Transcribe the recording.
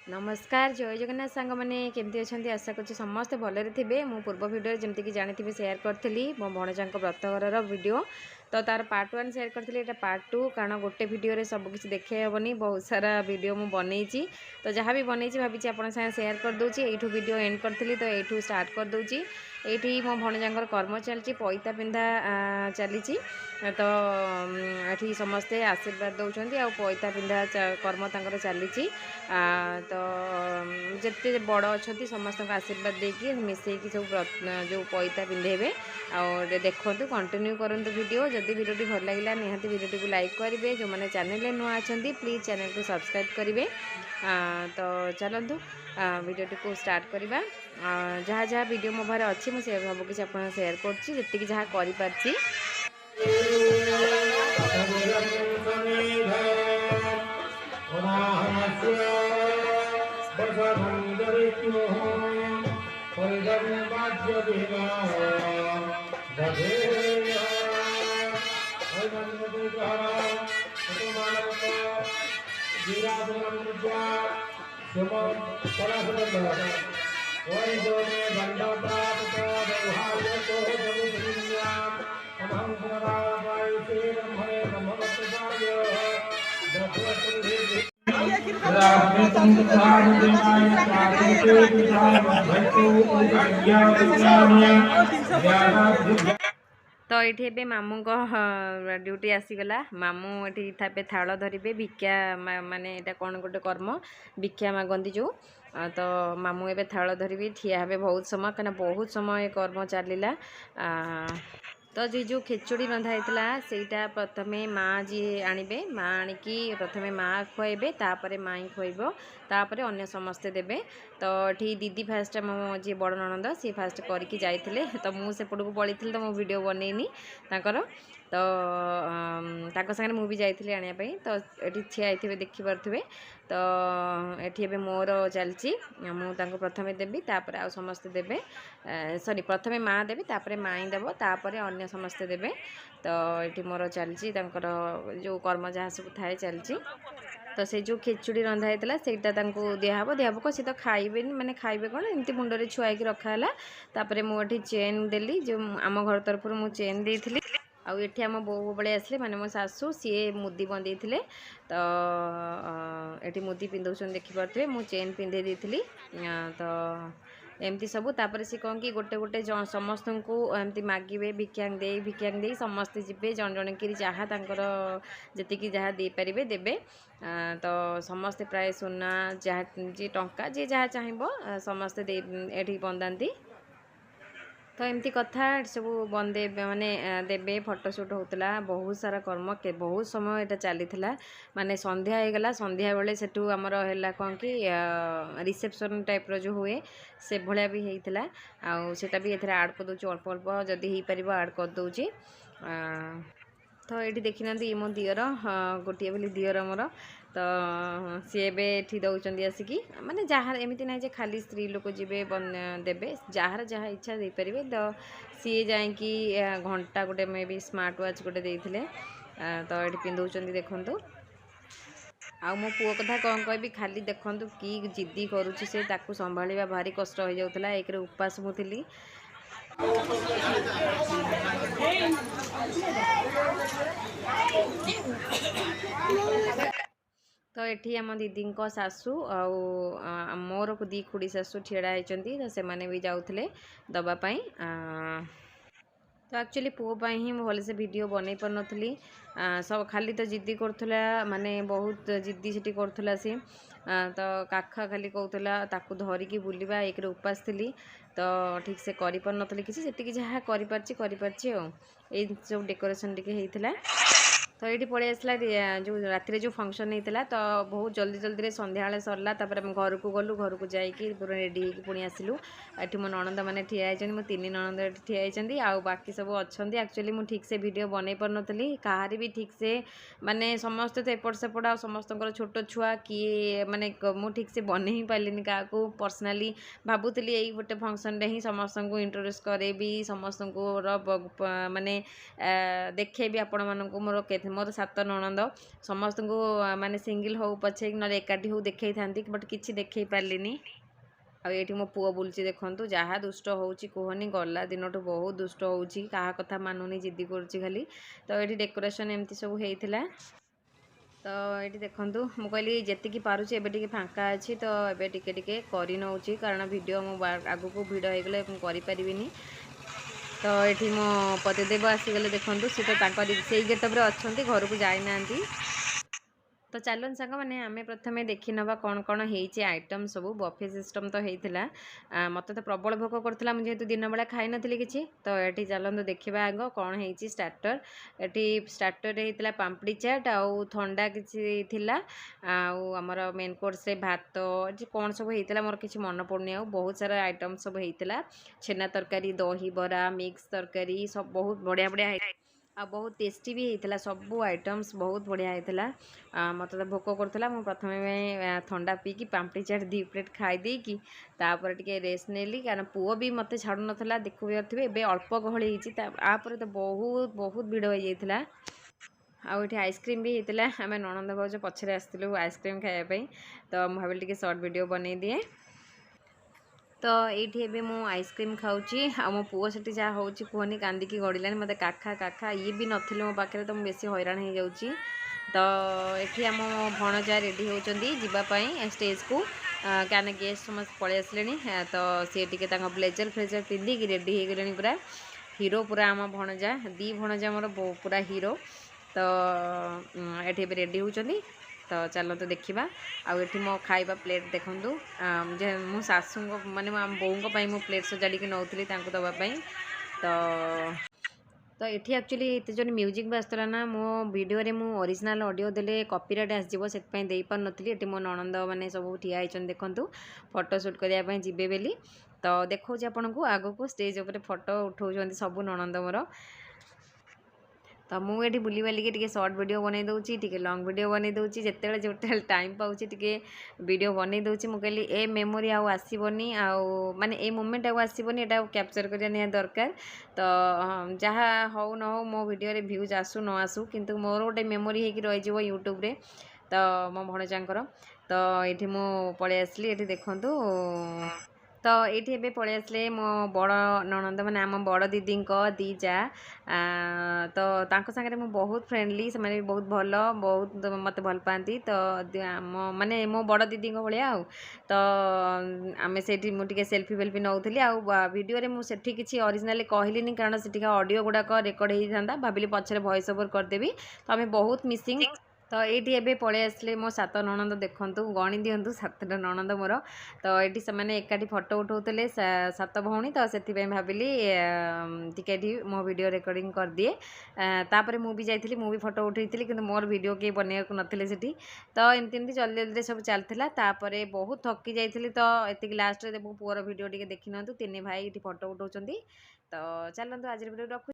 नमस्कार जय जगन्नाथ सांग मैंने केमती अच्छा आशा कर समस्ते भलरे थे मु पूर्व भिडियो जमीक जानी सेयार करी मो भणजा व्रतघर वीडियो तो तार पार्ट 1 सेयार करी एटा पार्ट 2 कारण गोटे वीडियो सबकि देखे हेनी बहुत सारा वीडियो मु बनई तो जहाँ भी बनई भाई आप सेयार करदे यू वीडियो एंड करी तो यू स्टार्ट करदे ये मो भणजा कर्म चलती पैता पिंधा चली तो ये समस्ते आशीर्वाद दौरान आ पैता पिंधा कर्म तर चली तो जिते बड़ अच्छा समस्त आशीर्वाद देकी मिसईकी सब जो पैता पिंधेबे आ देखो कंटिन्यू करूँ वीडियो जदि वीडियो भल लगे निहाती वीडियो को लाइक करेंगे जो मैंने चैनल नुआ अच्छा प्लीज चैनल को सब्सक्राइब करेंगे तो चलतु वीडियो को स्टार्ट करवा जहाँ जहाँ वीडियो मो पाखे अच्छी मुझे सब किसी आप सेयार करती जहाँ कर तो ये मामू ड्यूटी आसीगला मामू ये थाल धरवे भिक्षा माने एटा कौन गोटे कर्म भिक्षा मागती जो तो मामू ए थाल धरवे ठिया हे बहुत समय कहीं बहुत समय कर्म चलला तो जी जो खिचुड़ी रंधा होता सेटा प्रथमे माँ जी आणवे माँ आणिकी प्रथमे माँ खुआबे तापर माई खुआब तापर अन्य समस्ते देवे तो ये दीदी फास्ट मो जी बड़ ननद सी फास्ट करके जाइए तो मुझे को पड़ी तो मो वीडियो बनईनी ताकर तो सागर मुझे जाइए आने तो ये ठिया देखिपे तो ये मोर चलती मुझे प्रथमे देवी तापर आ समस्ते देवे सॉरी प्रथमे माँ देवी तापर माई देव तापर अन्य समस्ते देवे तो ये मोर चलती जो कर्म जहाँ सब थाए चलती तो से जो खिचुड़ी रंधा होता से दिहब दिहब को सी तो खाइबे माने खाइबे कौन एमती मुंडे छुआई रखाला तापर मुझे चेन देली जो आम घर तरफ मु चेन देती आउ ये आम बो बड़े आसले माने मो सासू सी मुदी बंदे तो ये मुदी पिंधौन देखिपे मु चेन पिंधे देती तो एमती सब तापर सी कौन कि गोटे गोटे समस्त को एमती मागे भिक्षांग दे समस्ते जी जन जन कि जहाँ जी जहाँ दे पारे देवे तो समस्ते प्राय सुना जहाँ जी टंका जी जहाँ चाहब समस्ते ये बंदाती तो एमती कथा सब बंदे माने देवे फोटोशूट होता बहुत सारा कर्म के बहुत समय यहाँ चली माने संध्या हो गला संध्या बेले सेठू आमर है कौन कि रिसेप्शन टाइप रो जो हुए से भाया भी होता आटा भी ये आड कर दूँ अल्प अल्प जदि हो पार आड कर दूँ तो ये देखी ना मो दियर गोटे बोली दियर मोर तो सी एटी दौरान आसिकी माने जहाँ एमती ना खाली स्त्री लोक जी देवे जार जहाँ इच्छा दे पारे तो सी जाकि घंटा गोटे मे भी स्मार्ट वाच गोटे देते तो ये पिंधौं देखु आ मो पुओ कथा कौन कह खाली देखु कि जिद्दी करुच्ची से संभाला भारी कष्ट हो जाता एक उपास मुझी तो ये आम दीदी सासू आ मोर दी खुड़ी सासू ठेड़ा होती तो से भी जाऊे दवापाई तो एक्चुअली पुओपाई ही भलसे वीडियो बनई पार नी सब खाली तो जिद्दी करूला माने बहुत जिद्दी से करूला सी तो काख खाली कहूला ताकू धरिकी बुलवा एक उपास थी तो ठीक से कर पार नी किसी जहाँ कर सब डेकोरेशन टी तो ये पलि आसला जो राति जो फंक्शन होता तो बहुत जल्दी जल्दी संध्या सरला घर को गलु घर को जाकि पूरा रेडी होगी पुणी आसलु ये मो ननद मैंने ठिया होती मो तीन ननद ठिया होती आ बाकी सब अच्छा एक्चुअली मुझे ठीक से वीडियो बनई पार नी कहार भी ठीक से माने समस्त तो एपट सेपट आ समस्त छोट छुआ किए माने मुझे ठीक से बनई ही पारे क्या पर्सनाली भावुली यही गोटे फंक्शन ही समस्त को इंट्रोड्यूस करेबी समस्त को माने देखेबी आपण मानक मोर मोर 7 ननद समस्त को माने सिंगल हो पछे न एकाठी हो देखई थांती बट किछि देखई पारलिनी। आ ये मो पुओ बुलची देखंतु जहाँ दुष्ट होउची कहनी गला दिनटू बहुत दुष्ट होउची कहा कथा मानुनी जिद्दी करूची खाली। तो ये डेकोरेशन एमती सब होइथिला। तो ये देखंतु मु कहली जेतिकी पारुची एबे टिके फांका अछि तो एबे टिके टिके करि नउची कारण वीडियो मो आगु को भिड हो गले करि परिबिनी। तो ये मो पतिदेव आसीगले देखंतु सी तो तांकर सेई गेटअप रे अछंती घर को जाई नांती। तो चलन सांग मैंने आम प्रथम देखी नवा कौन कौन होती आइटम सब बफे सिस्टम तो होता मत तो प्रबल भोक करता जेहेतु दिन बेला खाई नी कि तो ये चलते देखा आग कौन हो स्टार्टर ये स्टार्टर होता पापड़ी चाट आउ थंडा कि आमर मेन कोर्स रे भात कौन सब होता मोर किसी मन पड़नी आ बहुत सारा आइटम सब होता छेना तरकारी दही बरा मिक्स तरकारी सब बहुत बढ़िया बढ़िया आ बहुत टेस्टी भी होता सबू आइटम्स बहुत बढ़िया होता। मत तो भोक करता मुझे प्रथम थंडा पीकी पापड़ी चाट 2 प्लेट खाई तापर टिके रेस्ट नेली कारण पुओ भी मत छाड़ू नाला देखु थे ए अल्प गहली होपर तो बहुत बहुत भिड़ हो जाता। आउे आइसक्रीम भी होता आम ननंद भाज पछरे आसलु आइसक्रीम खायापी तो मुझे भाविली टिके शॉर्ट वीडियो बनै दिए। तो ये मु आइसक्रीम खाऊची आ मो पुओ से जहाँ हूँ कहनी कांदिकी गड़िलानी मत काखा काखा ये भी नथिले मो पाखे तो बेसी हैरान हो जाऊँगी। तो ये आम भणजा रेडी होती जीवाई स्टेज को क्या गेस्ट समस्त पलि आसले तो सी टे ब्लेजर फ्लेजर पिंधिकी रेडी हो गले पूरा हीरो पूरा आम भणजा 2 भणजा मोर पूरा हीरो। तो ये रेडी होती तो चलो तो देखा आठ मो खाଇବା प्लेट देखूँ मो सासू माने आम बों मो प्लेट सजाड़ी नौली दवापाई। तो ये एक्चुअली ये जो म्यूजिक बाजला ना मो वीडियो रे मु ओरिजिनल ऑडियो देले कॉपीराइट आसजिवो सेतपई देई पार नथली। एटी मो ननंद माने सब ठिया आइछन देखंतु फोटो शूट करिया पई जिबे बेली तो देखौछि आपनकु आगो को स्टेज ऊपर फोटो उठाउछन्ती सब ननंद मोर। तो मुझे बुली बालिकी शॉर्ट वीडियो बनै दूची टिके लॉन्ग वीडियो बनै दूची जिते जो टाइम पाउची टिके वीडियो बनै दूची मु कहली ए मेमोरी आउ आसीबनी आउ माने ए मोमेंट आउ आसीबनी एटा कैप्चर करिया निया दरकार। तो जहाँ हो न हो मो वीडियो रे व्यूज आसू न आसू किंतु मोर गोटे मेमोरी होगी रही यूट्यूब रे तो मो भणजांकर। तो ये मु पलि आसली ये देखंतु तो ये पलि आसले मो बड़ ननंद मैंने आम बड़ दीदी दी जा तो सागर मु बहुत फ्रेंडली से भी बहुत भल बहुत मत भल पाती। तो माने मो बड़ दीदी भाया तो आम से मुझे सेल्फी वेल्फी नौली वीडियो रे मुझे किसी ओरिजिनली कहली कारण से ऑडियो गुड़ाक रेकर्ड होता भाविली पछरे वॉइस ओवर करदेवी तो आम बहुत मिसिंग। तो ये पलि आसले मो 7 ननंद देखंतु गणी दिंतु 7टा ननंद मोर। तो ये से एकाठी फोटो उठाते 7 भौणी तो से भाविली टिके मो वीडियो रेकर्डिंग कर दिए तापर मुझे जाइली मुझे फोटो उठे कि मोर वीडियो किए बनवाक नथिले सेठी। तो एमती एमती जल्दी जल्दी सब चलता तापर बहुत थकी जाइली तो ये लास्ट में मो पुअर वीडियो टी देखी नि 3 भाई ये फोटो उठाऊँ। तो चलते आज वीडियो रखु।